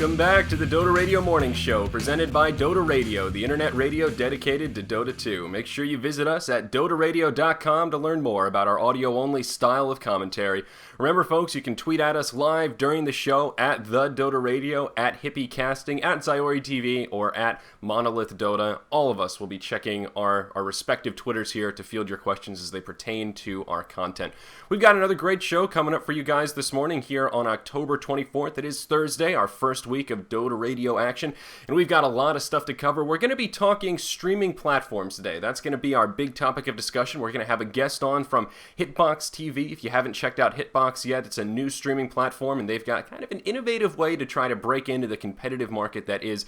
Welcome back to the Dota Radio Morning Show, presented by Dota Radio, the internet radio dedicated to Dota 2. Make sure you visit us at dotaradio.com to learn more about our audio-only style of commentary. Remember, folks, you can tweet at us live during the show at the Dota Radio, at HippieCasting, at Zyori TV, or at Monolith Dota. All of us will be checking our respective Twitters here to field your questions as they pertain to our content. We've got another great show coming up for you guys this morning here on October 24th. It is Thursday, our first week of Dota Radio action, and we've got a lot of stuff to cover. We're going to be talking streaming platforms today. That's going to be our big topic of discussion. We're going to have a guest on from Hitbox TV. If you haven't checked out Hitbox yet, it's a new streaming platform, and they've got kind of an innovative way to try to break into the competitive market that is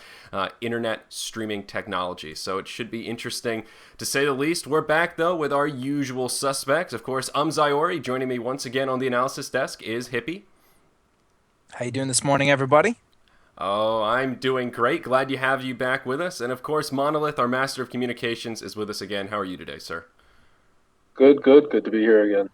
internet streaming technology. So it should be interesting, to say the least. We're back, though, with our usual suspects. Of course, I'm Zyori. Joining me once again on the analysis desk is Hippie. How you doing this morning, everybody? Oh, I'm doing great. Glad to have you back with us. And of course, Monolith, our master of communications, is with us again. How are you today, sir? Good to be here again.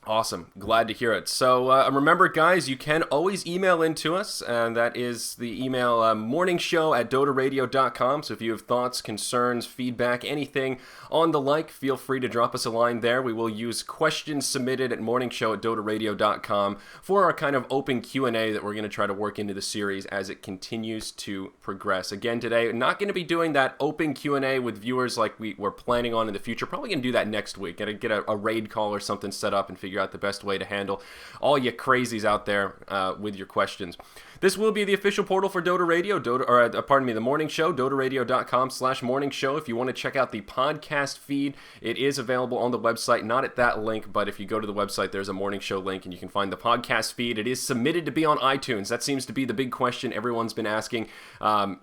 Awesome. Glad to hear it. So remember, guys, you can always email into us, and that is the email morningshow@dotaradio.com. So if you have thoughts, concerns, feedback, anything on the like, feel free to drop us a line there. We will use questions submitted at morningshow@dotaradio.com for our kind of open Q&A that we're going to try to work into the series as it continues to progress. Again, today, not going to be doing that open Q&A with viewers like we're planning on in the future. Probably going to do that next week. Got to get a raid call or something set up and figure out the best way to handle all you crazies out there with your questions. This will be the official portal for Dota Radio, the morning show, dotaradio.com/morning show. If you want to check out the podcast feed, it is available on the website, not at that link, but if you go to the website, there's a morning show link and you can find the podcast feed. It is submitted to be on iTunes. That seems to be the big question everyone's been asking.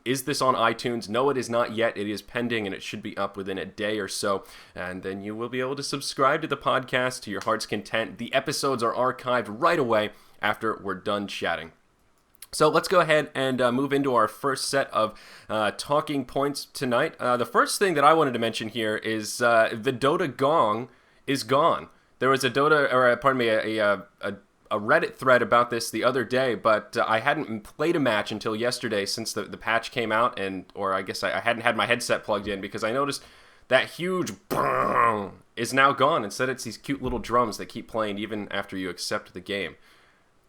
Is this on iTunes? No, it is not yet. It is pending and it should be up within a day or so. And then you will be able to subscribe to the podcast to your heart's content. The episodes are archived right away after we're done chatting. So let's go ahead and move into our first set of talking points tonight. The first thing that I wanted to mention here is the Dota gong is gone. There was a Reddit thread about this the other day, but I hadn't played a match until yesterday since the patch came out, or I guess I hadn't had my headset plugged in because I noticed that huge bang is now gone. Instead, it's these cute little drums that keep playing even after you accept the game.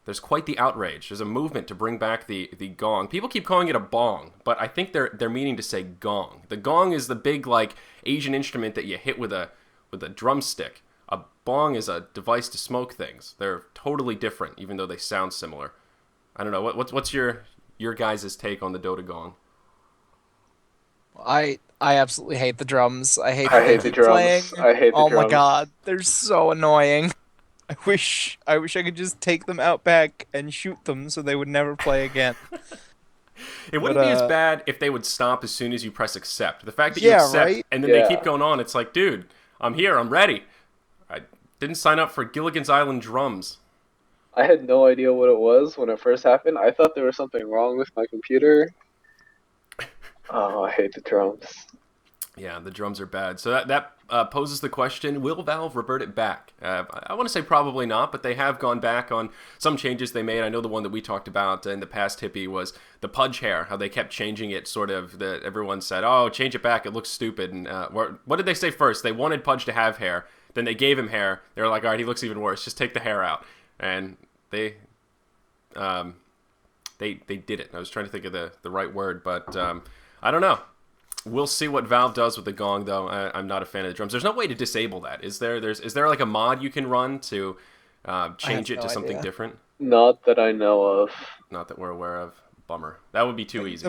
There's quite the outrage. There's a movement to bring back the gong. People keep calling it a bong, but I think they're meaning to say gong. The gong is the big like Asian instrument that you hit with a drumstick. A bong is a device to smoke things. They're totally different, even though they sound similar. I don't know. What's your guys' take on the Dota gong? I absolutely hate the drums. I hate the drums. Playing. I hate the drums. Oh my god, they're so annoying. I wish I could just take them out back and shoot them so they would never play again. It wouldn't be as bad if they would stop as soon as you press accept. The fact that you accept right? and then they keep going on, it's like, dude, I'm here, I'm ready. I didn't sign up for Gilligan's Island drums. I had no idea what it was when it first happened. I thought there was something wrong with my computer. Oh, I hate the drums. Yeah, the drums are bad. So that poses the question, will Valve revert it back? I want to say probably not, but they have gone back on some changes they made. I know the one that we talked about in the past, Hippie, was the Pudge hair, how they kept changing it sort of. Everyone said, oh, change it back, it looks stupid. And what did they say first? They wanted Pudge to have hair. Then they gave him hair. They were like, all right, he looks even worse. Just take the hair out. And they did it. I was trying to think of the right word, but I don't know. We'll see what Valve does with the gong, though. I'm not a fan of the drums. There's no way to disable that, is there? Is there like a mod you can run to change it to something different? Not that I know of. Not that we're aware of. Bummer. That would be too easy.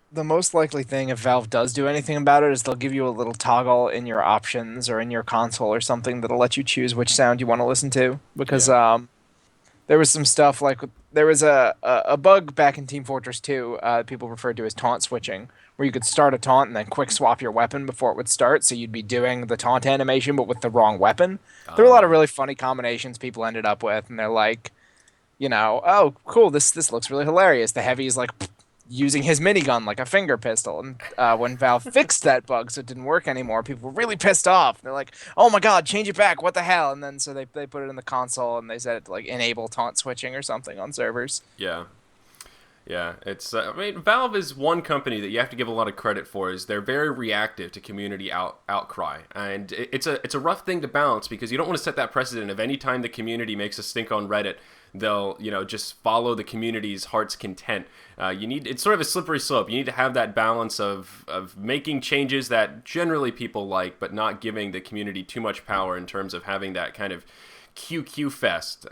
The most likely thing, if Valve does do anything about it, is they'll give you a little toggle in your options or in your console or something that'll let you choose which sound you want to listen to. Because there was some stuff like there was a bug back in Team Fortress 2 people referred to as taunt switching, where you could start a taunt and then quick swap your weapon before it would start, so you'd be doing the taunt animation but with the wrong weapon. There were a lot of really funny combinations people ended up with, and they're like, oh, cool, this looks really hilarious. The heavy's like using his minigun like a finger pistol, and when Valve fixed that bug so it didn't work anymore, people were really pissed off. They're like, oh my god, change it back, what the hell? And then so they put it in the console and they said it to like enable taunt switching or something on servers. Yeah. Yeah, it's. I mean, Valve is one company that you have to give a lot of credit for. Is they're very reactive to community outcry, and it's a rough thing to balance because you don't want to set that precedent of any time the community makes a stink on Reddit, they'll just follow the community's heart's content. It's sort of a slippery slope. You need to have that balance of making changes that generally people like, but not giving the community too much power in terms of having that kind of QQ fest.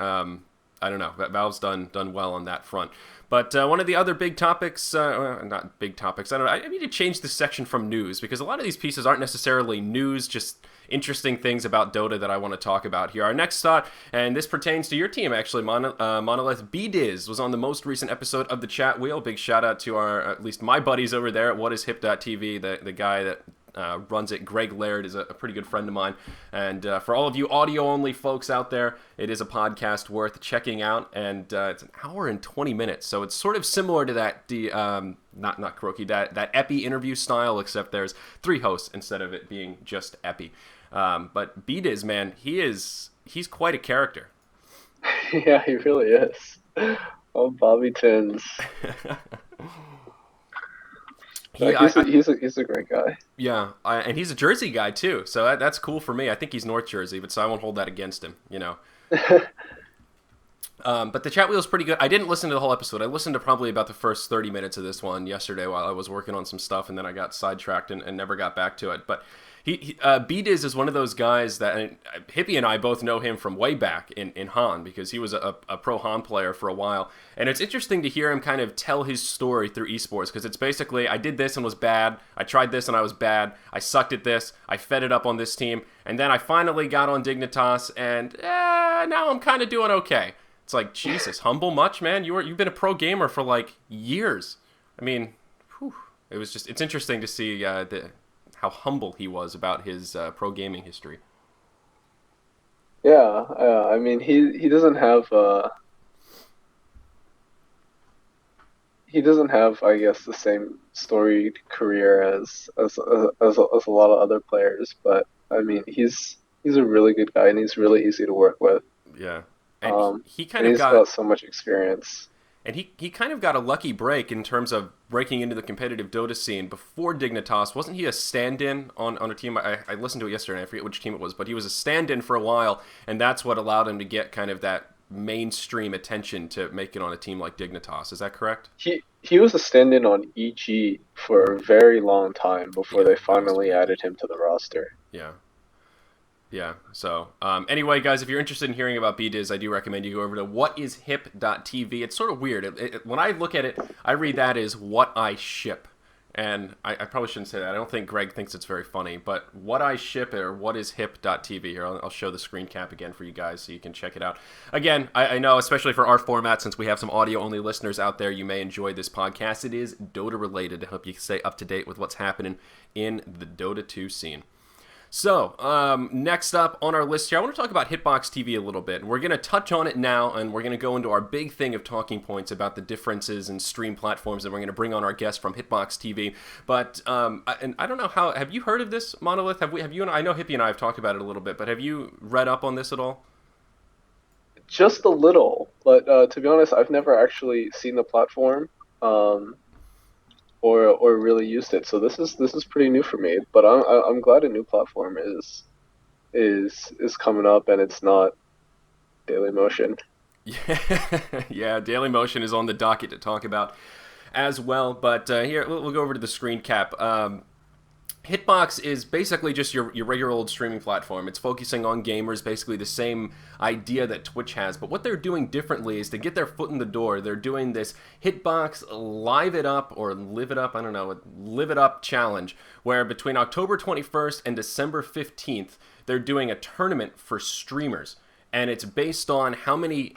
I don't know. Valve's done well on that front. But one of the other big topics, not big topics, I don't know, I need to change this section from news because a lot of these pieces aren't necessarily news, just interesting things about Dota that I want to talk about here. Our next thought, and this pertains to your team actually, Monolith BDiz was on the most recent episode of the Chat Wheel. Big shout out to at least my buddies over there at whatiship.tv, the guy that runs it. Greg Laird is a pretty good friend of mine. And for all of you audio-only folks out there, it is a podcast worth checking out. And it's an hour and 20 minutes. So it's sort of similar to that, not Kuroki, that Epi interview style, except there's 3 hosts instead of it being just Epi. But BDiz, man, he's quite a character. Yeah, he really is. Oh, Bobby Tins. He's a great guy. Yeah, and he's a Jersey guy too, so that's cool for me. I think he's North Jersey, but so I won't hold that against him, But the Chat Wheel is pretty good. I didn't listen to the whole episode. I listened to probably about the first 30 minutes of this one yesterday while I was working on some stuff, and then I got sidetracked and never got back to it. But BDiz is one of those guys that, and Hippie and I both know him from way back in Han, because he was a pro Han player for a while. And it's interesting to hear him kind of tell his story through esports, because it's basically, I did this and was bad, I tried this and I was bad, I sucked at this, I fed it up on this team, and then I finally got on Dignitas, and now I'm kind of doing okay. It's like, Jesus, humble much, man? You've been a pro gamer for like years. I mean, it's interesting to see how humble he was about his pro gaming history. Yeah, I mean, he doesn't have I guess the same storied career as a lot of other players, but I mean, he's a really good guy and he's really easy to work with. Yeah. And he's got so much experience. And he kind of got a lucky break in terms of breaking into the competitive Dota scene before Dignitas. Wasn't he a stand-in on a team? I listened to it yesterday, I forget which team it was, but he was a stand-in for a while, and that's what allowed him to get kind of that mainstream attention to make it on a team like Dignitas. Is that correct? He was a stand-in on EG for a very long time before they finally added him to the roster. Yeah. Yeah, so anyway, guys, if you're interested in hearing about BDiz, I do recommend you go over to whatiship.tv. It's sort of weird. When I look at it, I read that as what I ship. And I probably shouldn't say that. I don't think Greg thinks it's very funny. But what I ship or whatiship.tv. Here, I'll show the screen cap again for you guys so you can check it out. Again, I know, especially for our format, since we have some audio-only listeners out there, you may enjoy this podcast. It is Dota-related to help you stay up to date with what's happening in the Dota 2 scene. So, next up on our list here, I want to talk about Hitbox TV a little bit. And we're going to touch on it now, and we're going to go into our big thing of talking points about the differences in stream platforms, and we're going to bring on our guest from Hitbox TV. But, and I don't know how, have you heard of this, Monolith? Have you, and I know Hippie and I have talked about it a little bit, but have you read up on this at all? Just a little, but to be honest, I've never actually seen the platform. Or really used it, so this is pretty new for me. But I'm glad a new platform is coming up, and it's not Dailymotion. Yeah, Dailymotion is on the docket to talk about as well. But here we'll go over to the screen cap. Hitbox is basically just your regular old streaming platform. It's focusing on gamers, basically the same idea that Twitch has. But what they're doing differently is to get their foot in the door, they're doing this Hitbox Live It Up or Live It Up, I don't know, Live It Up challenge, where between October 21st and December 15th, they're doing a tournament for streamers. And it's based on how many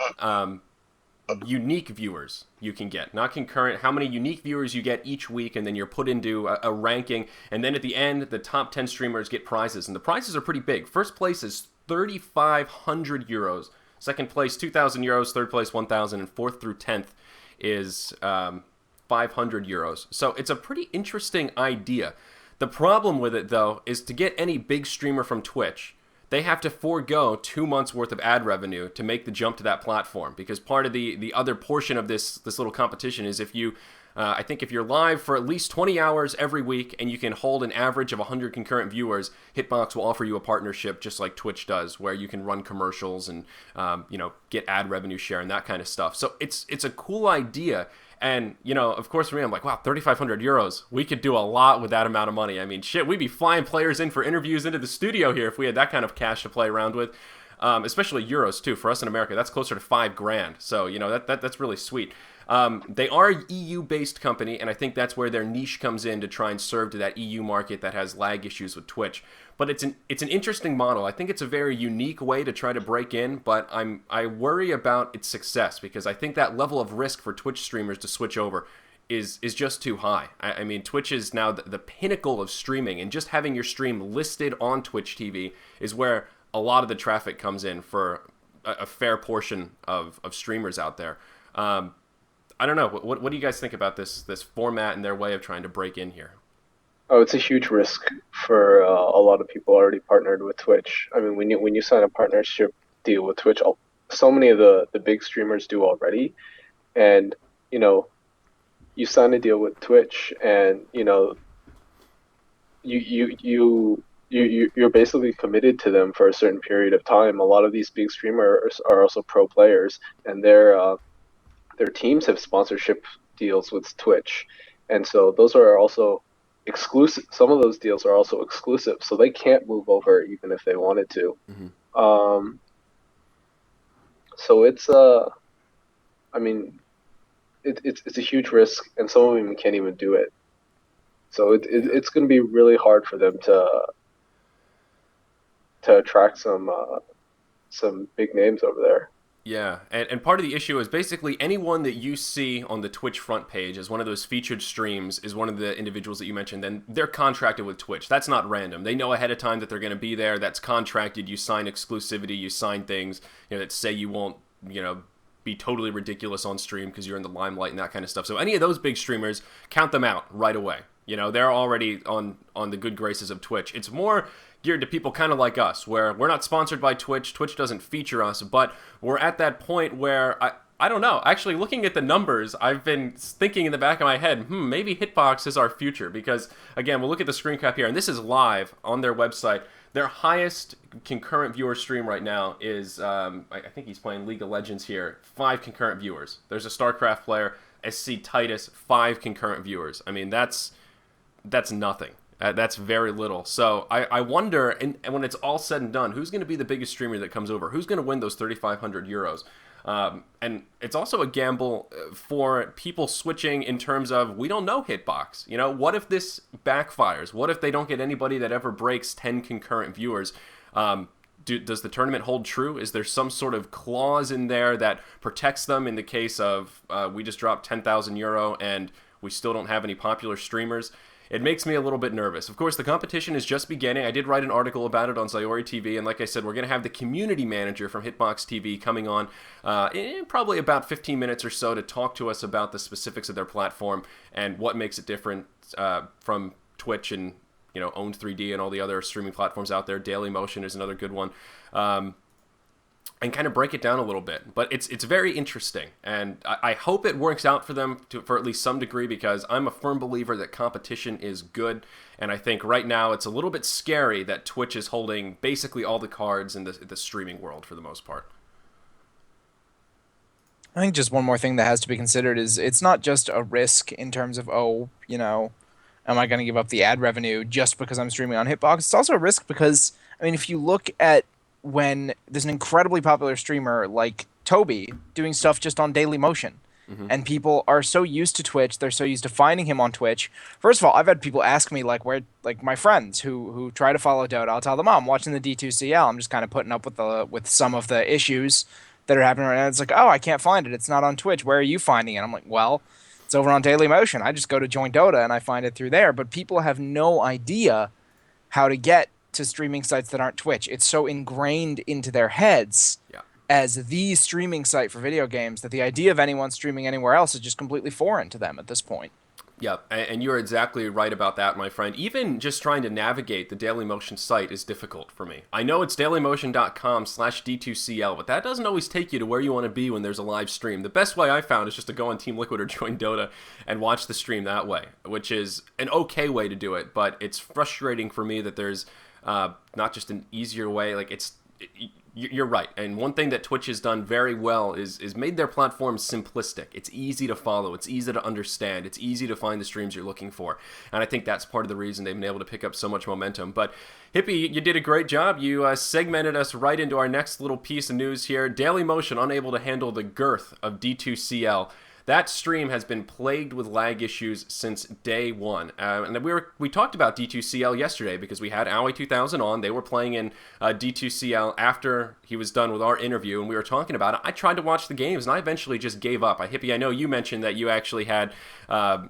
unique viewers you can get, not concurrent, how many unique viewers you get each week, and then you're put into a ranking, and then at the end the top 10 streamers get prizes, and the prizes are pretty big. First place is 3,500 euros, second place 2,000 euros, third place 1,000, and fourth through 10th is 500 euros. So it's a pretty interesting idea. The problem with it, though, is to get any big streamer from Twitch, they have to forego 2 months worth of ad revenue to make the jump to that platform, because part of the other portion of this little competition is if you I think if you're live for at least 20 hours every week and you can hold an average of 100 concurrent viewers, Hitbox will offer you a partnership just like Twitch does, where you can run commercials and get ad revenue share and that kind of stuff. So it's a cool idea. And, of course, for me, I'm like, wow, 3,500 euros. We could do a lot with that amount of money. I mean, shit, we'd be flying players in for interviews into the studio here if we had that kind of cash to play around with. Especially euros, too. For us in America, that's closer to $5,000. So, that's really sweet. They are an EU-based company, and I think that's where their niche comes in to try and serve to that EU market that has lag issues with Twitch. But it's an interesting model. I think it's a very unique way to try to break in, but I worry about its success, because I think that level of risk for Twitch streamers to switch over is just too high. I mean, Twitch is now the pinnacle of streaming, and just having your stream listed on Twitch TV is where a lot of the traffic comes in for a fair portion of streamers out there. I don't know. What do you guys think about this format and their way of trying to break in here? Oh, it's a huge risk for a lot of people already partnered with Twitch. I mean, when you sign a partnership deal with Twitch, so many of the big streamers do already, and you sign a deal with Twitch, and you're basically committed to them for a certain period of time. A lot of these big streamers are also pro players, and their teams have sponsorship deals with Twitch, and so those are also exclusive. Some of those deals are also exclusive, so they can't move over even if they wanted to. Mm-hmm. So it's I mean, it's a huge risk, and some of them can't even do it. So it's going to be really hard for them to attract some big names over there. Yeah, and part of the issue is basically anyone that you see on the Twitch front page as one of those featured streams is one of the individuals that you mentioned, then they're contracted with Twitch. That's not random. They know ahead of time that they're going to be there. That's contracted. You sign exclusivity. You sign things that say you won't, be totally ridiculous on stream because you're in the limelight and that kind of stuff. So any of those big streamers, count them out right away. They're already on the good graces of Twitch. It's more geared to people kind of like us, where we're not sponsored by Twitch. Twitch doesn't feature us, but we're at that point where I don't know. Actually, looking at the numbers, I've been thinking in the back of my head, maybe Hitbox is our future, because again, we'll look at the screen cap here, and this is live on their website. Their highest concurrent viewer stream right now is, I think he's playing League of Legends here, 5 concurrent viewers. There's a StarCraft player, SC Titus, 5 concurrent viewers. I mean, that's nothing. That's very little. So I wonder, and when it's all said and done, who's going to be the biggest streamer that comes over? Who's going to win those 3,500 euros? And it's also a gamble for people switching in terms of, we don't know Hitbox. What if this backfires? What if they don't get anybody that ever breaks 10 concurrent viewers? Does the tournament hold true? Is there some sort of clause in there that protects them in the case of we just dropped 10,000 euro and we still don't have any popular streamers? It makes me a little bit nervous. Of course, the competition is just beginning. I did write an article about it on Sayori TV, and like I said, we're going to have the community manager from Hitbox TV coming on in probably about 15 minutes or so to talk to us about the specifics of their platform and what makes it different from Twitch and Owned 3D and all the other streaming platforms out there. Dailymotion is another good one. And kind of break it down a little bit. But it's very interesting, and I hope it works out for them for at least some degree, because I'm a firm believer that competition is good, and I think right now it's a little bit scary that Twitch is holding basically all the cards in the streaming world for the most part. I think just one more thing that has to be considered is it's not just a risk in terms of, am I going to give up the ad revenue just because I'm streaming on Hitbox? It's also a risk because, if you look at when there's an incredibly popular streamer like Toby doing stuff just on Dailymotion, and people are so used to Twitch, they're so used to finding him on Twitch. First of all, I've had people ask me where my friends who try to follow Dota, I'll tell them, I'm watching the D2CL. I'm just kind of putting up with some of the issues that are happening right now. It's like, oh, I can't find it. It's not on Twitch. Where are you finding it? I'm like, well, it's over on Dailymotion. I just go to Join Dota and I find it through there. But people have no idea how to get to streaming sites that aren't Twitch. It's so ingrained into their heads as the streaming site for video games that the idea of anyone streaming anywhere else is just completely foreign to them at this point. Yeah, and you're exactly right about that, my friend. Even just trying to navigate the Dailymotion site is difficult for me. I know it's dailymotion.com/D2CL, but that doesn't always take you to where you want to be when there's a live stream. The best way I found is just to go on Team Liquid or join Dota and watch the stream that way, which is an okay way to do it, but it's frustrating for me that there's not just an easier way. Like, you're right. And one thing that Twitch has done very well is made their platform simplistic. It's easy to follow. It's easy to understand. It's easy to find the streams you're looking for. And I think that's part of the reason they've been able to pick up so much momentum. But Hippie, you did a great job. You segmented us right into our next little piece of news here. Dailymotion unable to handle the girth of D2CL. That stream has been plagued with lag issues since day one. And we talked about D2CL yesterday because we had Owie 2000 on. They were playing in D2CL after he was done with our interview, and we were talking about it. I tried to watch the games, and I eventually just gave up. Hippie, I know you mentioned that you actually had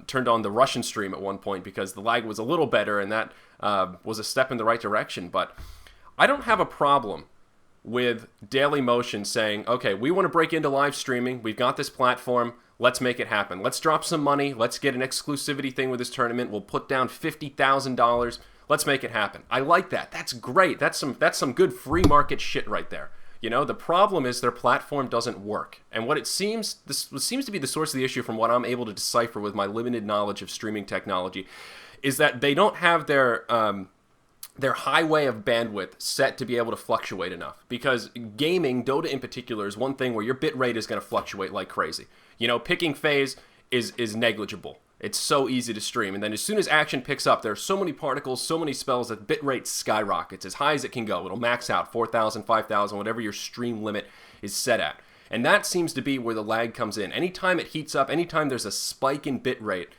turned on the Russian stream at one point because the lag was a little better, and that was a step in the right direction. But I don't have a problem with Dailymotion saying, okay, we want to break into live streaming. We've got this platform. Let's make it happen. Let's drop some money. Let's get an exclusivity thing with this tournament. We'll put down $50,000. Let's make it happen. I like that. That's great. That's some good free market shit right there. You know, the problem is their platform doesn't work. And what seems to be the source of the issue from what I'm able to decipher with my limited knowledge of streaming technology is that they don't have their highway of bandwidth set to be able to fluctuate enough. Because gaming, Dota in particular, is one thing where your bit rate is going to fluctuate like crazy. You know, picking phase is negligible. It's so easy to stream. And then as soon as action picks up, there are so many particles, so many spells that bit rate skyrockets as high as it can go. It'll max out 4,000, 5,000, whatever your stream limit is set at. And that seems to be where the lag comes in. Anytime it heats up, anytime there's a spike in bit rate,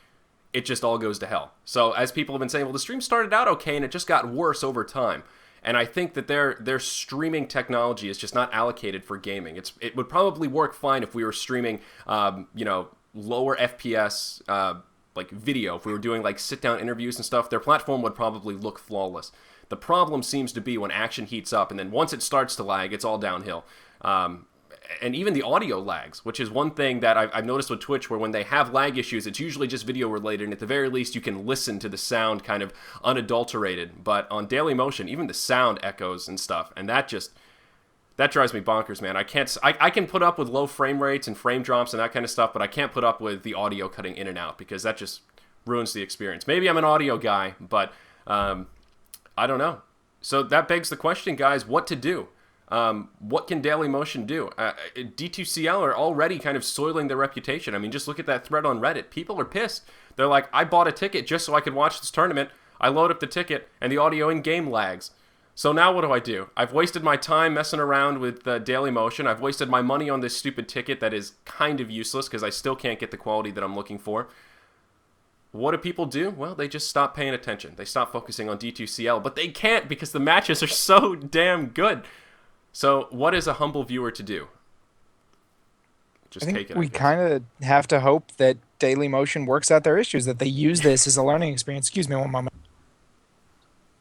it just all goes to hell. So as people have been saying, well, the stream started out okay and it just got worse over time. And I think that their streaming technology is just not allocated for gaming. It would probably work fine if we were streaming, lower FPS like video. If we were doing like sit-down interviews and stuff, their platform would probably look flawless. The problem seems to be when action heats up, and then once it starts to lag, it's all downhill. And even the audio lags, which is one thing that I've noticed with Twitch, where when they have lag issues, it's usually just video related, and at the very least, you can listen to the sound kind of unadulterated. But on Dailymotion, even the sound echoes and stuff, and that drives me bonkers, man. I can put up with low frame rates and frame drops and that kind of stuff, but I can't put up with the audio cutting in and out because that just ruins the experience. Maybe I'm an audio guy, but I don't know. So that begs the question, guys, what to do? What can Dailymotion do? D2CL are already kind of soiling their reputation. I mean, just look at that thread on Reddit. People are pissed. They're like, I bought a ticket just so I could watch this tournament. I load up the ticket, and the audio in-game lags. So now what do? I've wasted my time messing around with Dailymotion. I've wasted my money on this stupid ticket that is kind of useless because I still can't get the quality that I'm looking for. What do people do? Well, they just stop paying attention. They stop focusing on D2CL, but they can't because the matches are so damn good. So what is a humble viewer to do? Just I think take it. We kind of have to hope that Dailymotion works out their issues, that they use this as a learning experience. Excuse me one moment.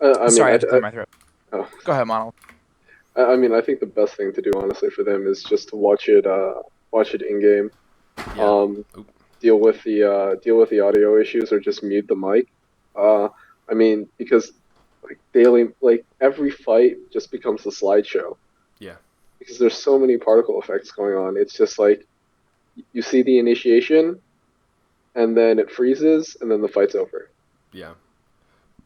Sorry, I had to clear my throat. Oh. Go ahead, Monol. I mean, I think the best thing to do, honestly, for them is just to watch it in game. Yeah. Deal with the audio issues, or just mute the mic. I mean, because every fight just becomes a slideshow. Yeah. Because there's so many particle effects going on. It's just like you see the initiation, and then it freezes, and then the fight's over. Yeah.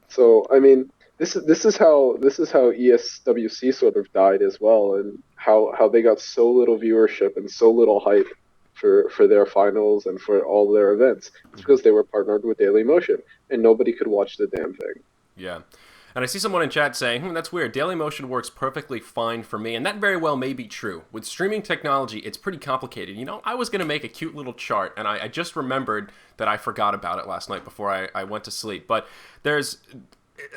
So I mean, this is how ESWC sort of died as well, and how they got so little viewership and so little hype for their finals and for all their events. It's because they were partnered with Dailymotion, and nobody could watch the damn thing. Yeah. And I see someone in chat saying, that's weird. Dailymotion works perfectly fine for me. And that very well may be true. With streaming technology, it's pretty complicated. You know, I was going to make a cute little chart, and I just remembered that I forgot about it last night before I went to sleep. But there's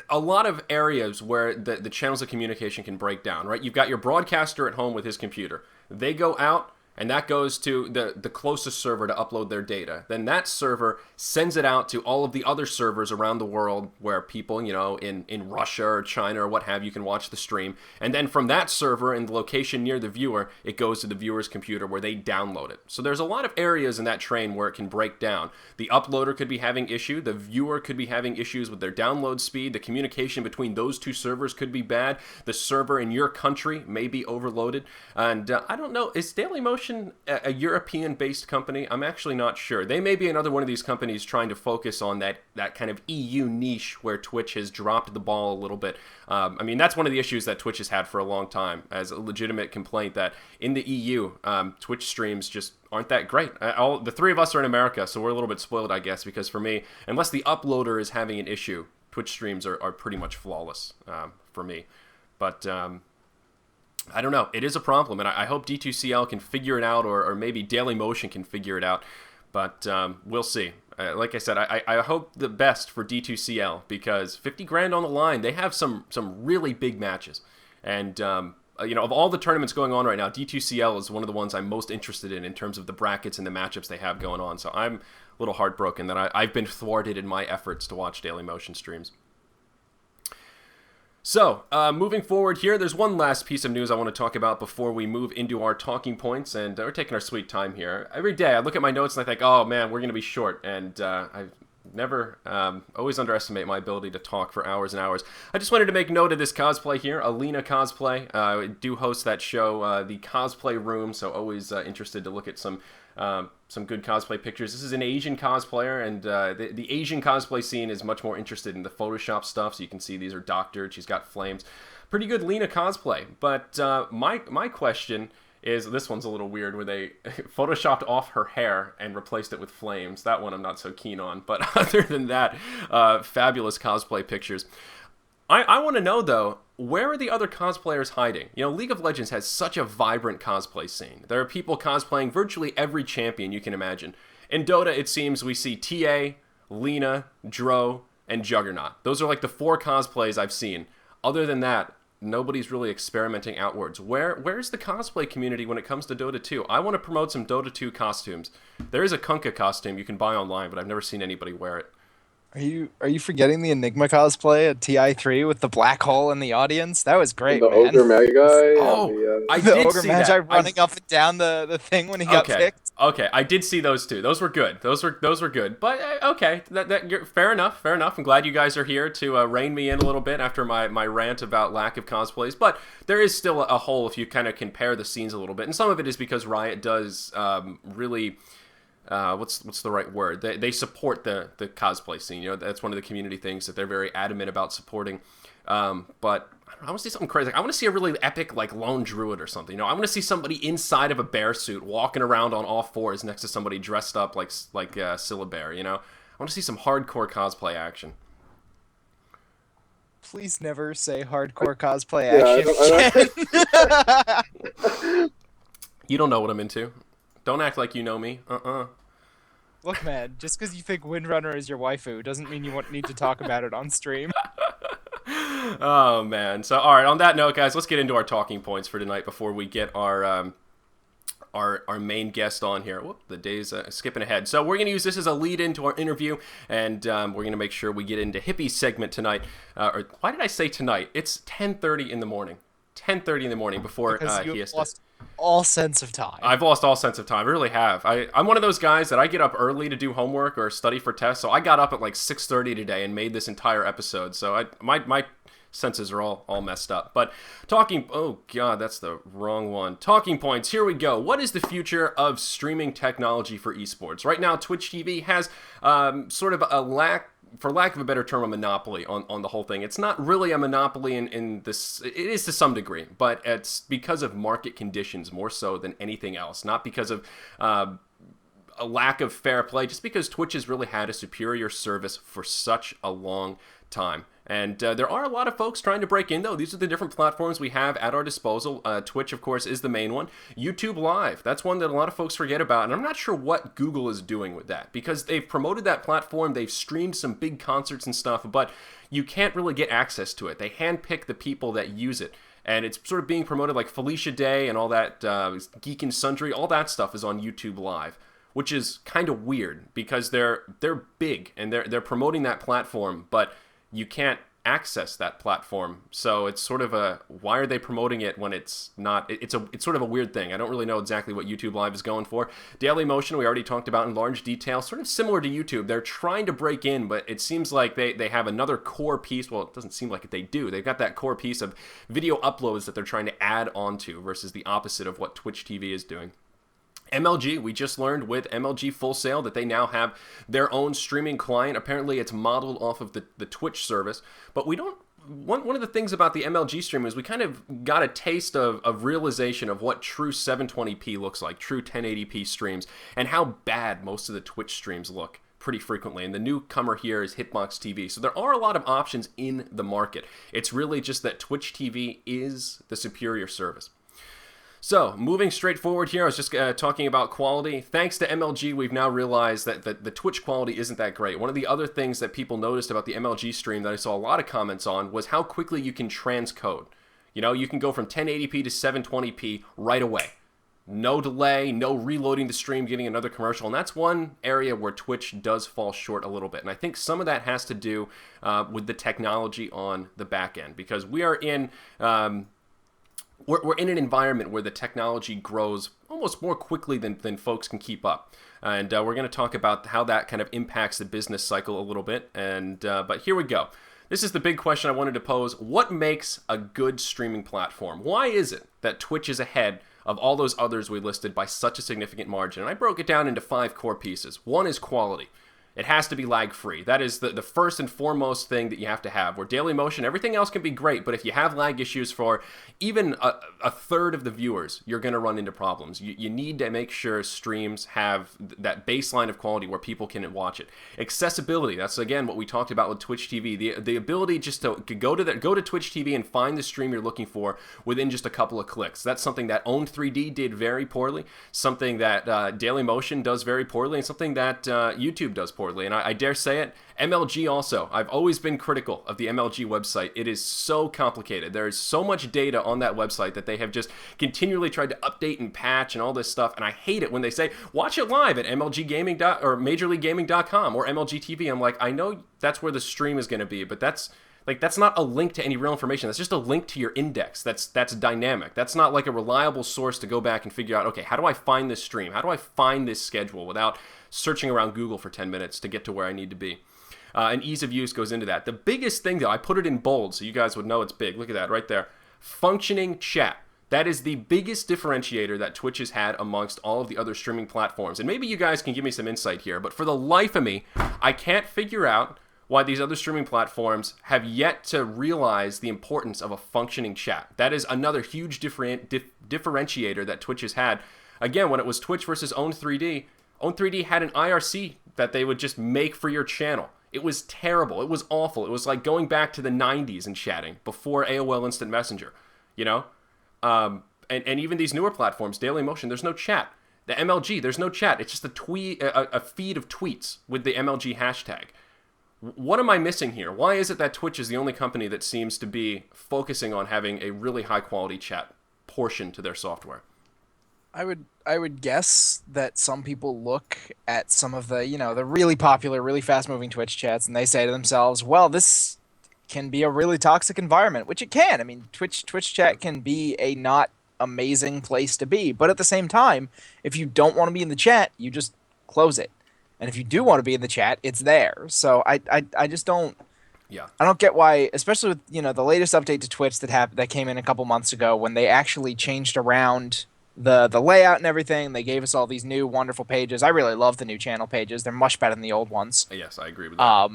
a lot of areas where the channels of communication can break down, right? You've got your broadcaster at home with his computer. They go out, and that goes to the closest server to upload their data. Then that server sends it out to all of the other servers around the world where people, in Russia or China or what have you, can watch the stream. And then from that server in the location near the viewer, it goes to the viewer's computer where they download it. So there's a lot of areas in that train where it can break down. The uploader could be having issue, the viewer could be having issues with their download speed, the communication between those two servers could be bad, the server in your country may be overloaded, and I don't know, is Dailymotion a European-based company? I'm actually not sure. They may be another one of these companies trying to focus on that kind of EU niche where Twitch has dropped the ball a little bit. I mean, that's one of the issues that Twitch has had for a long time, as a legitimate complaint that in the EU, Twitch streams just aren't that great. The three of us are in America, so we're a little bit spoiled, I guess, because for me, unless the uploader is having an issue, Twitch streams are pretty much flawless for me. But I don't know. It is a problem, and I hope D2CL can figure it out, or maybe Dailymotion can figure it out. But we'll see. Like I said, I hope the best for D2CL, because 50 grand on the line. They have some really big matches, and of all the tournaments going on right now, D2CL is one of the ones I'm most interested in terms of the brackets and the matchups they have going on. So I'm a little heartbroken that I've been thwarted in my efforts to watch Dailymotion streams. So, moving forward here, there's one last piece of news I want to talk about before we move into our talking points, and we're taking our sweet time here. Every day I look at my notes and I think, oh man, we're going to be short, and I've never, always underestimate my ability to talk for hours and hours. I just wanted to make note of this cosplay here, Alina Cosplay. I do host that show, the Cosplay Room, so always interested to look at some good cosplay pictures. This is an Asian cosplayer, and the Asian cosplay scene is much more interested in the Photoshop stuff, so you can see these are doctored, she's got flames. Pretty good Lena cosplay, but my question is, this one's a little weird, where they photoshopped off her hair and replaced it with flames. That one I'm not so keen on, but other than that, fabulous cosplay pictures. I want to know, though, where are the other cosplayers hiding? League of Legends has such a vibrant cosplay scene. There are people cosplaying virtually every champion you can imagine. In Dota, it seems we see TA, Lina, Dro, and Juggernaut. Those are like the 4 cosplays I've seen. Other than that, nobody's really experimenting outwards. Where's the cosplay community when it comes to Dota 2? I want to promote some Dota 2 costumes. There is a Kunkka costume you can buy online, but I've never seen anybody wear it. Are you forgetting the Enigma cosplay at TI3 with the black hole in the audience? That was great, the man. Ogre Magi guy. Oh, I the did Ogre see Magi that. running up and down the thing when he got picked. Okay, I did see those too. Those were good. Those were good. But okay, fair enough. Fair enough. I'm glad you guys are here to rein me in a little bit after my rant about lack of cosplays. But there is still a hole if you kind of compare the scenes a little bit, and some of it is because Riot does really. What's the right word? They support the cosplay scene. That's one of the community things that they're very adamant about supporting. But I want to see something crazy. I want to see a really epic, like, lone druid or something. I want to see somebody inside of a bear suit walking around on all fours next to somebody dressed up like Syllabear. I want to see some hardcore cosplay action. Please never say hardcore cosplay action. You don't know what I'm into. Don't act like you know me. Look, man, just because you think Windrunner is your waifu doesn't mean you need to talk about it on stream. Oh, man. So, all right, on that note, guys, let's get into our talking points for tonight before we get our main guest on here. Whoop, the day's skipping ahead. So we're going to use this as a lead into our interview, and we're going to make sure we get into Hippie's segment tonight. Or why did I say tonight? It's 10:30 in the morning. 10:30 in the morning before he has lost all sense of time. I've lost all sense of time. I really have. I'm one of those guys that I get up early to do homework or study for tests. So I got up at like 6:30 today and made this entire episode. So my senses are all messed up. But oh god, that's the wrong one. Talking points, here we go. What is the future of streaming technology for esports? Right now, Twitch TV has sort of for lack of a better term, a monopoly on the whole thing. It's not really a monopoly in this. It is to some degree, but it's because of market conditions more so than anything else. Not because of a lack of fair play, just because Twitch has really had a superior service for such a long time. And there are a lot of folks trying to break in, though. These are the different platforms we have at our disposal. Twitch, of course, is the main one. YouTube Live, that's one that a lot of folks forget about. And I'm not sure what Google is doing with that, because they've promoted that platform. They've streamed some big concerts and stuff, but you can't really get access to it. They handpick the people that use it. And it's sort of being promoted like Felicia Day and all that, Geek and Sundry, all that stuff is on YouTube Live, which is kind of weird because they're big and they're promoting that platform, but you can't access that platform. So it's sort of why are they promoting it when it's not? It's sort of a weird thing. I don't really know exactly what YouTube Live is going for. Daily Motion we already talked about in large detail, sort of similar to YouTube. They're trying to break in, but it seems like they have another core piece. Well, it doesn't seem like they do. They've got that core piece of video uploads that they're trying to add onto versus the opposite of what Twitch TV is doing. MLG, we just learned with MLG Full Sail that they now have their own streaming client. Apparently it's modeled off of the Twitch service, but we don't. One of the things about the MLG stream is we kind of got a taste of realization of what true 720p looks like, true 1080p streams, and how bad most of the Twitch streams look pretty frequently. And the newcomer here is Hitbox TV. So there are a lot of options in the market. It's really just that Twitch TV is the superior service. So, moving straight forward here, I was just talking about quality. Thanks to MLG, we've now realized that the Twitch quality isn't that great. One of the other things that people noticed about the MLG stream that I saw a lot of comments on was how quickly you can transcode. You know, you can go from 1080p to 720p right away. No delay, no reloading the stream, getting another commercial. And that's one area where Twitch does fall short a little bit. And I think some of that has to do with the technology on the back end, because we are in... We're in an environment where the technology grows almost more quickly than folks can keep up. And we're going to talk about how that kind of impacts the business cycle a little bit. And but here we go. This is the big question I wanted to pose. What makes a good streaming platform? Why is it that Twitch is ahead of all those others we listed by such a significant margin? And I broke it down into 5 core pieces. One is quality. It has to be lag-free. That is the first and foremost thing that you have to have. Where Daily Motion, everything else can be great, but if you have lag issues for even a third of the viewers, you're going to run into problems. You need to make sure streams have that baseline of quality where people can watch it. Accessibility, that's again what we talked about with Twitch TV. The ability just to go to Twitch TV and find the stream you're looking for within just a couple of clicks. That's something that Own3D did very poorly, something that Daily Motion does very poorly, and something that YouTube does poorly. And I dare say it, MLG also. I've always been critical of the MLG website. It is so complicated. There is so much data on that website that they have just continually tried to update and patch and all this stuff. And I hate it when they say, watch it live at MLGgaming or MajorLeagueGaming.com or MLG TV. I'm like, I know that's where the stream is going to be, but that's not a link to any real information. That's just a link to your index. That's dynamic. That's not like a reliable source to go back and figure out, okay, how do I find this stream? How do I find this schedule without searching around Google for 10 minutes to get to where I need to be? And ease of use goes into that. The biggest thing, though, I put it in bold so you guys would know it's big. Look at that right there. Functioning chat. That is the biggest differentiator that Twitch has had amongst all of the other streaming platforms. And maybe you guys can give me some insight here, but for the life of me, I can't figure out why these other streaming platforms have yet to realize the importance of a functioning chat. That is another huge differentiator that Twitch has had. Again, when it was Twitch versus Own3D, Own3D had an IRC that they would just make for your channel. It was terrible. It was awful. It was like going back to the 90s and chatting before AOL Instant Messenger, you know? And even these newer platforms, Daily Motion, there's no chat. The MLG, there's no chat. It's just a feed of tweets with the MLG hashtag. What am I missing here? Why is it that Twitch is the only company that seems to be focusing on having a really high quality chat portion to their software? I would guess that some people look at some of the, the really popular, really fast moving Twitch chats and they say to themselves, well, this can be a really toxic environment, which it can. I mean, Twitch chat can be a not amazing place to be, but at the same time, if you don't want to be in the chat, you just close it. And if you do want to be in the chat, it's there. So I just don't. Yeah. I don't get why, especially with the latest update to Twitch that came in a couple months ago, when they actually changed around the layout and everything. They gave us all these new wonderful pages. I really love the new channel pages. They're much better than the old ones. Yes, I agree with that.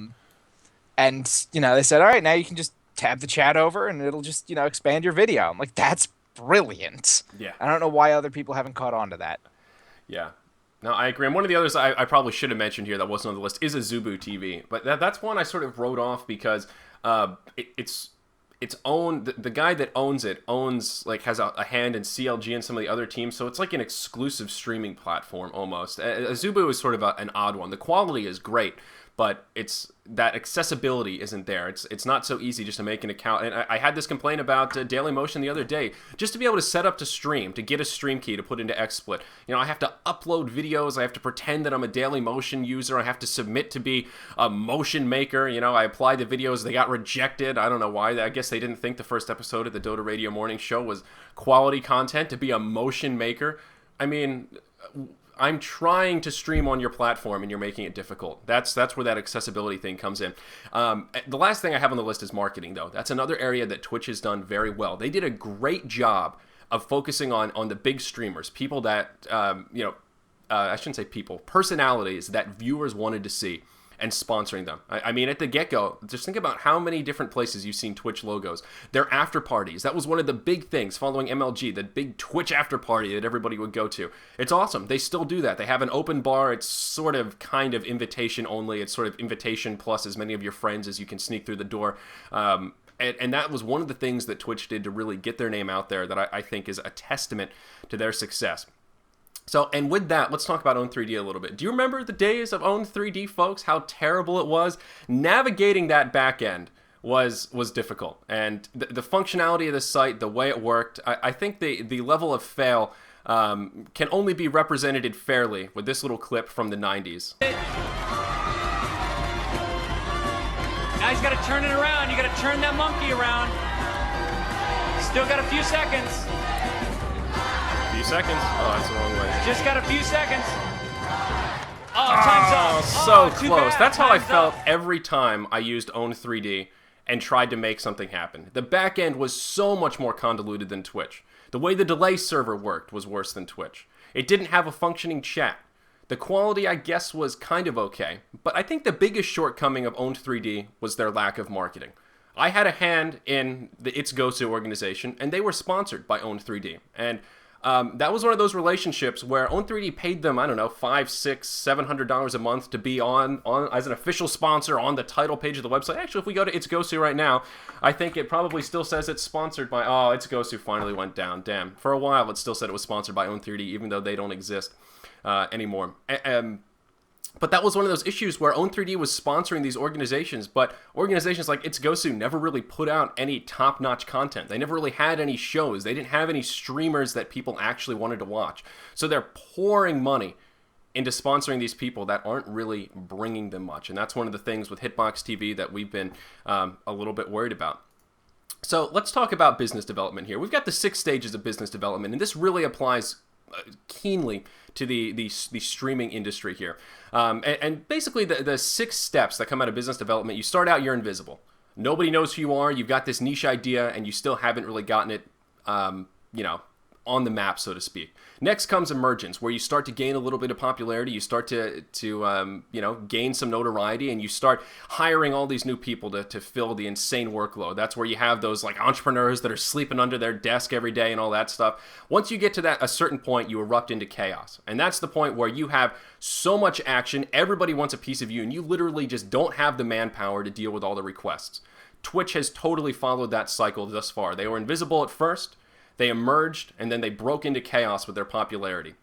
And they said, all right, now you can just tab the chat over and it'll just expand your video. I'm like, that's brilliant. Yeah. I don't know why other people haven't caught on to that. Yeah. No, I agree. And one of the others I probably should have mentioned here that wasn't on the list is Azubu TV. But that's one I sort of wrote off because it's owned. The guy that owns it has a hand in CLG and some of the other teams. So it's like an exclusive streaming platform almost. Azubu is sort of an odd one. The quality is great, but it's that accessibility isn't there. It's not so easy just to make an account. And I had this complaint about Dailymotion the other day. Just to be able to set up to stream, to get a stream key to put into XSplit, I have to upload videos. I have to pretend that I'm a Dailymotion user. I have to submit to be a motion maker. I applied the videos. They got rejected. I don't know why. I guess they didn't think the first episode of the Dota Radio Morning Show was quality content to be a motion maker. I mean, I'm trying to stream on your platform and you're making it difficult. That's where that accessibility thing comes in. The last thing I have on the list is marketing, though. That's another area that Twitch has done very well. They did a great job of focusing on the big streamers, people that, I shouldn't say people, personalities that viewers wanted to see, and sponsoring them. I mean, at the get-go, just think about how many different places you've seen Twitch logos. Their after parties. That was one of the big things following MLG, the big Twitch after party that everybody would go to. It's awesome. They still do that. They have an open bar. It's sort of kind of invitation only. It's sort of invitation plus as many of your friends as you can sneak through the door. And that was one of the things that Twitch did to really get their name out there that I think is a testament to their success. So, and with that, let's talk about Own3D a little bit. Do you remember the days of Own3D, folks? How terrible it was? Navigating that back end was difficult. And the functionality of the site, the way it worked, I think the level of fail can only be represented fairly with this little clip from the 90s. Now he's got to turn it around. You got to turn that monkey around. Still got a few seconds. Seconds? Oh, that's the wrong way. Just got a few seconds. Oh, time's up. So close. Bad. That's how I Time's felt up. every time I used Own3D and tried to make something happen. The back end was so much more convoluted than Twitch. The way the delay server worked was worse than Twitch. It didn't have a functioning chat. The quality, I guess, was kind of okay. But I think the biggest shortcoming of Own3D was their lack of marketing. I had a hand in the It's Gosu organization, and they were sponsored by Own3D. And that was one of those relationships where Own3D paid them, I don't know, $500, $600, $700 a month to be on as an official sponsor on the title page of the website. Actually, if we go to It's Gosu right now, I think it probably still says it's sponsored by, It's Gosu finally went down. Damn. For a while, it still said it was sponsored by Own3D, even though they don't exist anymore. But that was one of those issues where Own3D was sponsoring these organizations, but organizations like It's Gosu never really put out any top-notch content. They never really had any shows. They didn't have any streamers that people actually wanted to watch. So they're pouring money into sponsoring these people that aren't really bringing them much. And that's one of the things with Hitbox TV that we've been a little bit worried about. So let's talk about business development here. We've got the 6 stages of business development, and this really applies keenly to the streaming industry here. And basically the 6 steps that come out of business development, you start out, you're invisible. Nobody knows who you are. You've got this niche idea and you still haven't really gotten it, on the map, so to speak. Next comes emergence, where you start to gain a little bit of popularity. You start to gain some notoriety, and you start hiring all these new people to fill the insane workload. That's where you have those like entrepreneurs that are sleeping under their desk every day and all that stuff. Once you get to a certain point, you erupt into chaos. And that's the point where you have so much action, everybody wants a piece of you, and you literally just don't have the manpower to deal with all the requests. Twitch has totally followed that cycle thus far. They were invisible at first. They emerged, and then they broke into chaos with their popularity,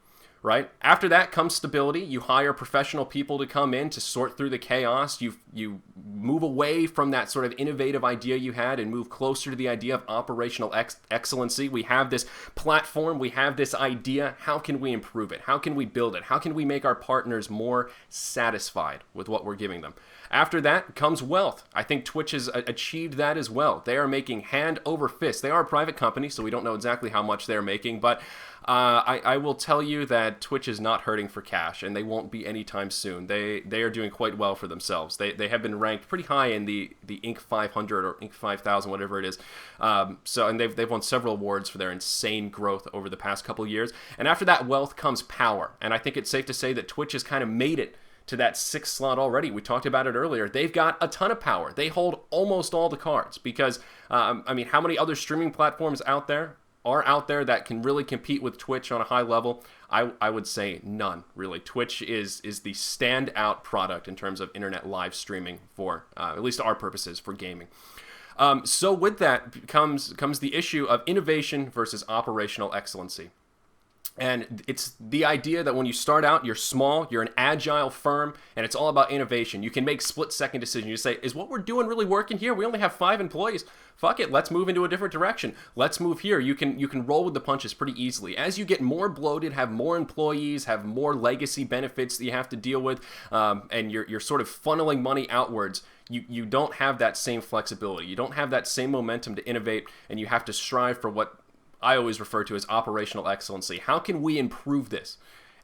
right? After that comes stability. You hire professional people to come in to sort through the chaos. You move away from that sort of innovative idea you had and move closer to the idea of operational excellency. We have this platform. We have this idea. How can we improve it? How can we build it? How can we make our partners more satisfied with what we're giving them? After that comes wealth. I think Twitch has achieved that as well. They are making hand over fist. They are a private company, so we don't know exactly how much they're making, but I will tell you that Twitch is not hurting for cash, and they won't be anytime soon. They are doing quite well for themselves. They have been ranked pretty high in the Inc. 500 or Inc. 5000, whatever it is. And they've won several awards for their insane growth over the past couple of years. And after that wealth comes power, and I think it's safe to say that Twitch has kind of made it to that 6th slot already. We talked about it earlier. They've got a ton of power. They hold almost all the cards because, how many other streaming platforms are out there that can really compete with Twitch on a high level? I would say none, really. Twitch is the standout product in terms of internet live streaming for, at least our purposes, for gaming. So with that comes the issue of innovation versus operational excellency. And it's the idea that when you start out, you're small, you're an agile firm, and it's all about innovation. You can make split-second decisions. You say, is what we're doing really working here? We only have 5 employees. Fuck it, let's move into a different direction. Let's move here. You can roll with the punches pretty easily. As you get more bloated, have more employees, have more legacy benefits that you have to deal with, and you're sort of funneling money outwards, you don't have that same flexibility. You don't have that same momentum to innovate, and you have to strive for what I always refer to as operational excellency. How can we improve this?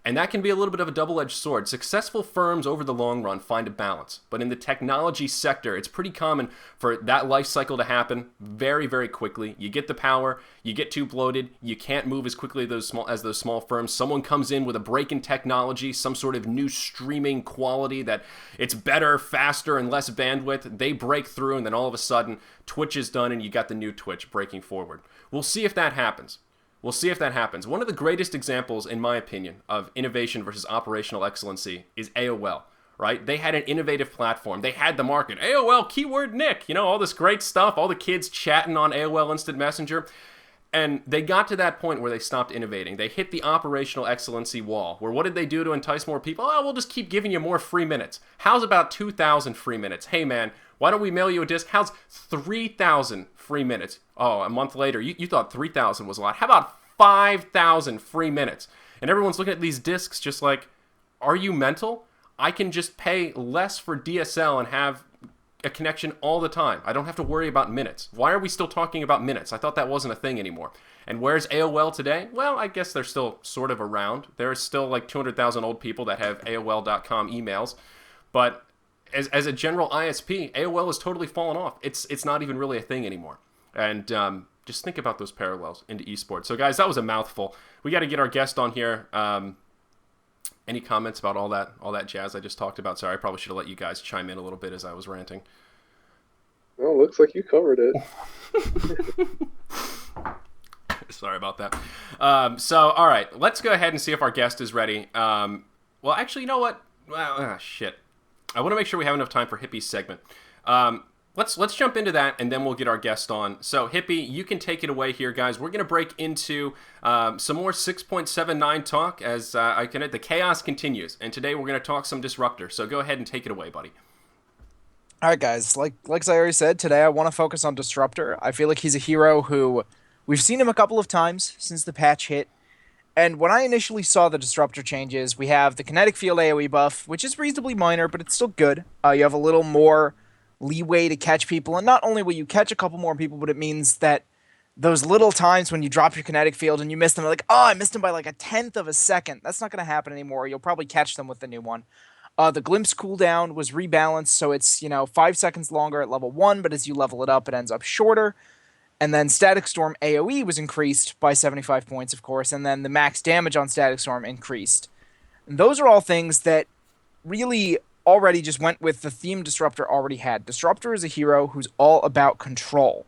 And that can be a little bit of a double-edged sword. Successful firms over the long run find a balance. But in the technology sector, it's pretty common for that life cycle to happen very, very quickly. You get the power, you get too bloated, you can't move as quickly as those small firms. Someone comes in with a break in technology, some sort of new streaming quality that it's better, faster, and less bandwidth. They break through, and then all of a sudden, Twitch is done, and you got the new Twitch breaking forward. We'll see if that happens. One of the greatest examples, in my opinion, of innovation versus operational excellency is AOL, right? They had an innovative platform. They had the market. AOL, keyword Nick, all this great stuff, all the kids chatting on AOL Instant Messenger. And they got to that point where they stopped innovating. They hit the operational excellency wall, where what did they do to entice more people? Oh, we'll just keep giving you more free minutes. How's about 2,000 free minutes? Hey, man, why don't we mail you a disc? How's 3,000 free minutes? Oh, a month later, you thought 3,000 was a lot. How about 5,000 free minutes? And everyone's looking at these discs just like, are you mental? I can just pay less for DSL and have a connection all the time. I don't have to worry about minutes. Why are we still talking about minutes? I thought that wasn't a thing anymore. And where's AOL today? Well, I guess they're still sort of around. There's still like 200,000 old people that have AOL.com emails. But as a general ISP, AOL has totally fallen off. It's not even really a thing anymore. And just think about those parallels into esports. So, guys, that was a mouthful. We got to get our guest on here. Any comments about all that jazz I just talked about? Sorry, I probably should have let you guys chime in a little bit as I was ranting. Well, looks like you covered it. Sorry about that. So, all right, let's go ahead and see if our guest is ready. Well, actually, you know what? Well, shit. I want to make sure we have enough time for Hippie's segment. Let's jump into that, and then we'll get our guest on. So, Hippie, you can take it away here, guys. We're going to break into some more 6.79 talk as the chaos continues. And today we're going to talk some Disruptor. So go ahead and take it away, buddy. All right, guys. Like I already said, today I want to focus on Disruptor. I feel like he's a hero who we've seen him a couple of times since the patch hit. And when I initially saw the Disruptor changes, we have the Kinetic Field AoE buff, which is reasonably minor, but it's still good. You have a little more leeway to catch people, and not only will you catch a couple more people, but it means that those little times when you drop your Kinetic Field and you miss them, like, oh, I missed them by like a 1/10 of a second. That's not going to happen anymore. You'll probably catch them with the new one. The Glimpse cooldown was rebalanced, so it's 5 seconds longer at level 1, but as you level it up, it ends up shorter. And then Static Storm AoE was increased by 75 points, of course, and then the max damage on Static Storm increased. And those are all things that really already just went with the theme Disruptor already had. Disruptor is a hero who's all about control.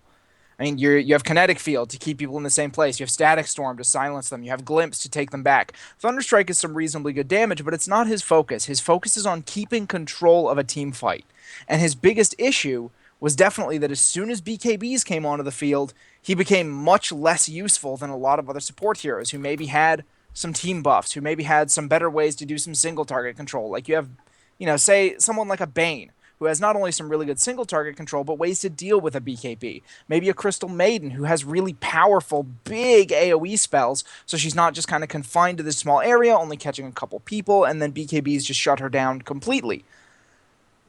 I mean, you have Kinetic Field to keep people in the same place. You have Static Storm to silence them. You have Glimpse to take them back. Thunderstrike is some reasonably good damage, but it's not his focus. His focus is on keeping control of a team fight. And his biggest issue was definitely that as soon as BKBs came onto the field, he became much less useful than a lot of other support heroes who maybe had some team buffs, who maybe had some better ways to do some single target control. Like you have, say someone like a Bane, who has not only some really good single target control, but ways to deal with a BKB. Maybe a Crystal Maiden, who has really powerful, big AoE spells, so she's not just kind of confined to this small area, only catching a couple people, and then BKBs just shut her down completely.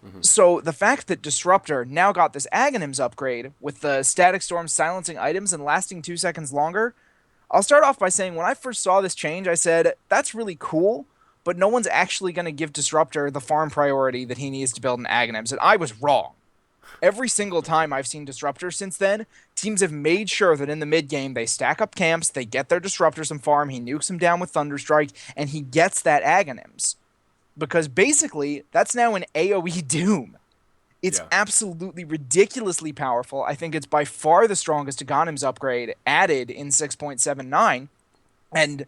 Mm-hmm. So the fact that Disruptor now got this Aghanims upgrade, with the Static Storm silencing items and lasting 2 seconds longer, I'll start off by saying when I first saw this change, I said, that's really cool, but no one's actually going to give Disruptor the farm priority that he needs to build an Aghanims, and I was wrong. Every single time I've seen Disruptor since then, teams have made sure that in the mid-game they stack up camps, they get their Disruptor some farm, he nukes him down with Thunderstrike, and he gets that Aghanims. Because basically, that's now an AoE Doom. It's absolutely ridiculously powerful. I think it's by far the strongest Aghanims upgrade added in 6.79, and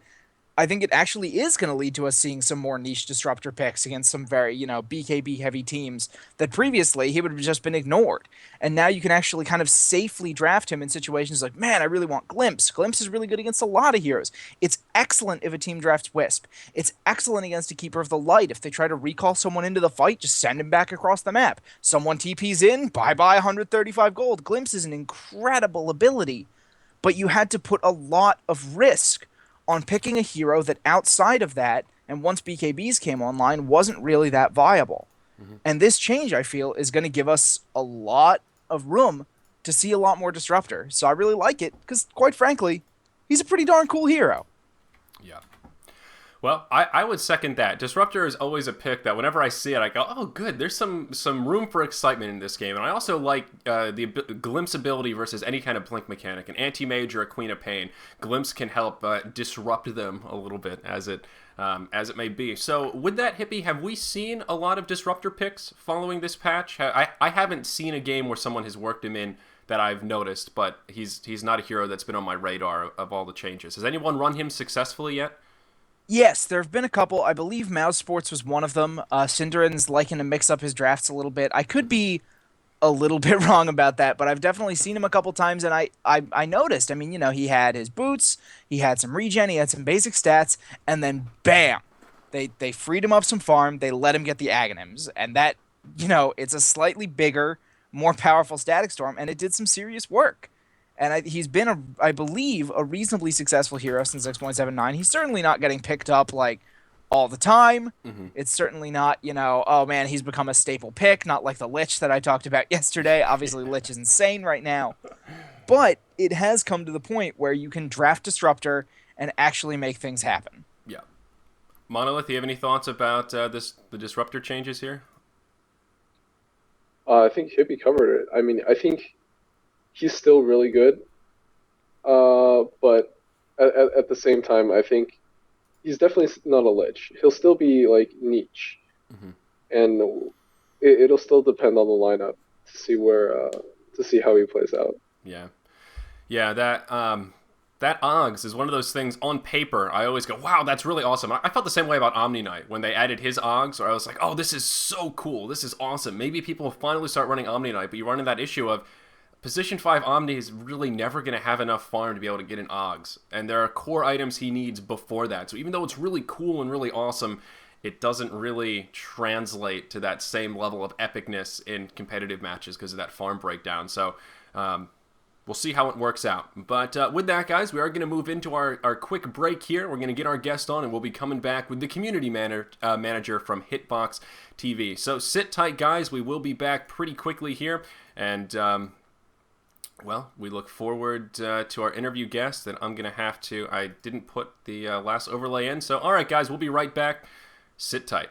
I think it actually is going to lead to us seeing some more niche disruptor picks against some very, BKB heavy teams that previously he would have just been ignored. And now you can actually kind of safely draft him in situations like, man, I really want Glimpse. Glimpse is really good against a lot of heroes. It's excellent if a team drafts Wisp. It's excellent against a Keeper of the Light. If they try to recall someone into the fight, just send him back across the map. Someone TPs in, bye-bye 135 gold. Glimpse is an incredible ability, but you had to put a lot of risk on picking a hero that outside of that, and once BKBs came online, wasn't really that viable. And this change, I feel, is going to give us a lot of room to see a lot more Disruptor. So I really like it, because quite frankly, he's a pretty darn cool hero. Yeah. Well, I would second that. Disruptor is always a pick that whenever I see it, I go, oh, good, there's some room for excitement in this game. And I also like the Glimpse ability versus any kind of blink mechanic. An Anti-Mage or a Queen of Pain. Glimpse can help disrupt them a little bit as it may be. So with that, Hippie, have we seen a lot of Disruptor picks following this patch? I haven't seen a game where someone has worked him in that I've noticed, but he's not a hero that's been on my radar of all the changes. Has anyone run him successfully yet? Yes, there have been a couple. I believe Mouse Sports was one of them. Cinderin's liking to mix up his drafts a little bit. I could be a little bit wrong about that, but I've definitely seen him a couple times, and I noticed. I mean, he had his boots, he had some regen, he had some basic stats, and then bam, they freed him up some farm, they let him get the Aghanims, and that, it's a slightly bigger, more powerful Static Storm, and it did some serious work. And he's been, I believe, a reasonably successful hero since 6.79. He's certainly not getting picked up, like, all the time. It's certainly not, oh man, he's become a staple pick, not like the Lich that I talked about yesterday. Obviously, Lich is insane right now. But it has come to the point where you can draft Disruptor and actually make things happen. Yeah. Monolith, do you have any thoughts about the Disruptor changes here? I think Hippie covered it. I mean, I think he's still really good, but at the same time, I think he's definitely not a Lich. He'll still be like niche, and it'll still depend on the lineup to see to see how he plays out. Yeah. That Oggs is one of those things on paper. I always go, wow, that's really awesome. I felt the same way about Omni Knight when they added his Oggs, where I was like, oh, this is so cool. This is awesome. Maybe people will finally start running Omni Knight, but you run into that issue of Position 5 Omni is really never going to have enough farm to be able to get an Oggs, and there are core items he needs before that. So even though it's really cool and really awesome, it doesn't really translate to that same level of epicness in competitive matches because of that farm breakdown. So we'll see how it works out. But with that, guys, we are going to move into our quick break here. We're going to get our guest on, and we'll be coming back with the community manager from Hitbox TV. So sit tight, guys. We will be back pretty quickly here, and well, we look forward to our interview guest, and I'm going to have to... I didn't put the last overlay in, so all right, guys, we'll be right back. Sit tight.